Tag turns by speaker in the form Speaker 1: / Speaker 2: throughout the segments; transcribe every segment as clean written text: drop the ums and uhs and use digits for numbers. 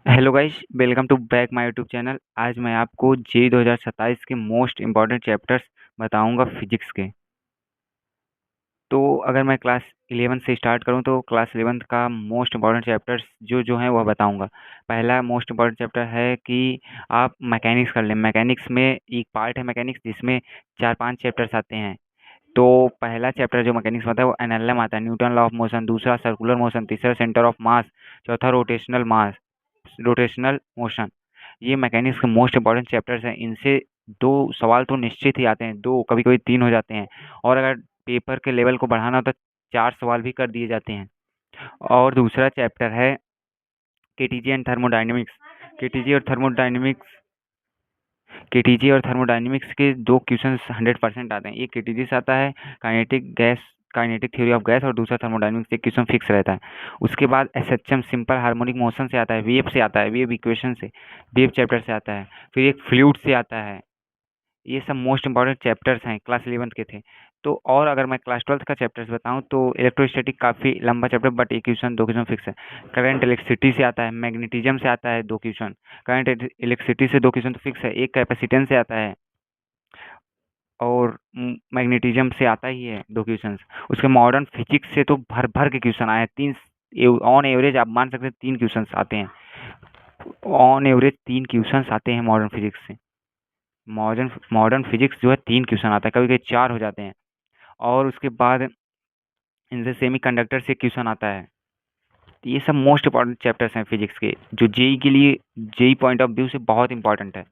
Speaker 1: Hello guys, welcome to back my YouTube channel. आज मैं आपको जे 2027 के मोस्ट इम्पॉर्टेंट चैप्टर्स बताऊंगा फिजिक्स के। तो अगर मैं क्लास 11 से स्टार्ट करूं तो क्लास 11 का मोस्ट इम्पॉर्टेंट चैप्टर्स जो हैं वह बताऊंगा। पहला मोस्ट इम्पॉर्टेंट चैप्टर है कि आप मैकेनिक्स कर लें। मैकेनिक्स में एक पार्ट है मैकेनिक्स जिसमें 4-5 चैप्टर्स आते हैं। तो पहला चैप्टर जो मैकेनिक्स में आता है वो एनएलएम आता है, न्यूटन लॉ ऑफ मोशन। दूसरा सर्कुलर मोशन। तीसरा सेंटर ऑफ मास। चौथा रोटेशनल मोशन। ये मैकेनिक्स के मोस्ट इंपॉर्टेंट चैप्टर्स हैं। इनसे दो सवाल तो निश्चित ही आते हैं, दो कभी कभी तीन हो जाते हैं। और अगर पेपर के लेवल को बढ़ाना हो तो 4 सवाल भी कर दिए जाते हैं। और दूसरा चैप्टर है केटीजी एंड थर्मोडाइनमिक्स। केटीजी और थर्मोडाइनमिक्स केटीजी और थर्मोडायनेमिक्स के दो क्वेश्चंस 100% आते हैं। एक केटीजी से आता है, काइनेटिक थ्योरी ऑफ गैस, और दूसरा थर्मोडायनेमिक्स से एक क्वेश्चन फिक्स रहता है। उसके बाद एसएचएम सिंपल हार्मोनिक मोशन से आता है, वेव से आता है, वेव इक्वेशन से, वेव चैप्टर से आता है। फिर एक फ्लूइड से आता है। ये सब मोस्ट इंपॉर्टेंट चैप्टर्स हैं, क्लास 11 के थे। तो और अगर मैं क्लास 12 का चैप्टर्स बताऊं तो इलेक्ट्रोस्टैटिक काफ़ी लंबा चैप्टर, बट एक क्वेश्चन दो क्वेश्चन फिक्स है। करंट इलेक्ट्रिसिटी से आता है, मैग्नेटिज्म से आता है दो क्वेश्चन। करंट इलेक्ट्रिसिटी से दो क्वेश्चन तो फिक्स है। एक कैपेसिटेंस से आता है, और मैग्नेटिज्म से आता ही है दो क्वेश्चंस। उसके मॉडर्न फिजिक्स से तो भर भर के क्वेश्चन आए हैं। तीन ऑन एवरेज आप मान सकते हैं, 3 क्वेश्चंस आते हैं। ऑन एवरेज 3 क्वेश्चंस आते हैं मॉडर्न फिजिक्स से। मॉडर्न मॉडर्न फिजिक्स जो है 3 क्वेश्चन आता है, कभी कभी 4 हो जाते हैं। और उसके बाद इनसे सेमी कंडक्टर से क्वेश्चन आता है। तो ये सब मोस्ट इंपॉर्टेंट चैप्टर्स हैं फिजिक्स के, जो जेई के लिए, जेई पॉइंट ऑफ व्यू से बहुत इंपॉर्टेंट है।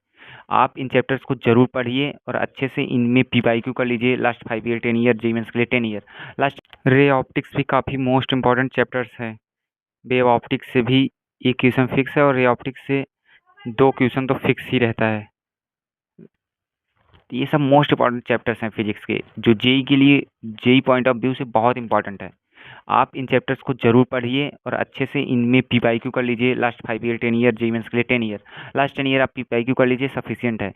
Speaker 1: आप इन चैप्टर्स को जरूर पढ़िए और अच्छे से इनमें पीवाईक्यू कर लीजिए। Last 5 year 10 year JEE mains के लिए 10 ईयर लास्ट। रे ऑप्टिक्स भी काफ़ी मोस्ट इंपॉर्टेंट चैप्टर्स है। वेव ऑप्टिक्स से भी एक क्वेश्चन फिक्स है, और रे ऑप्टिक्स से दो क्वेश्चन तो फिक्स ही रहता है। तो ये सब मोस्ट इंपॉर्टेंट चैप्टर्स हैं फिजिक्स के, जो जेई के लिए, जेई पॉइंट ऑफ व्यू से बहुत इंपॉर्टेंट है। आप इन चैप्टर्स को जरूर पढ़िए और अच्छे से इनमें पीवाईक्यू कर लीजिए। Last 5 year 10 year JEE mains के लिए 10 ईयर लास्ट 10 ईयर आप पीवाईक्यू कर लीजिए, सफिशियंट है।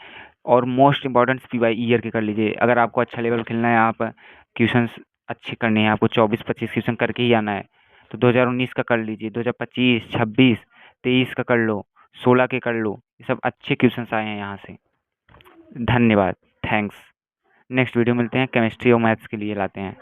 Speaker 1: और मोस्ट इंपॉर्टेंट पीवाई ईयर के कर लीजिए। अगर आपको अच्छा लेवल खेलना है, आप क्वेश्चंस अच्छे करने हैं, आपको 24-25 क्वेश्चन करके ही आना है, तो 2019 का कर लीजिए, 2025, 26, 23 का कर लो, 16 के कर लो। ये सब अच्छे क्वेश्चंस आए हैं यहाँ से। धन्यवाद। थैंक्स। नेक्स्ट वीडियो मिलते हैं, केमिस्ट्री और मैथ्स के लिए लाते हैं।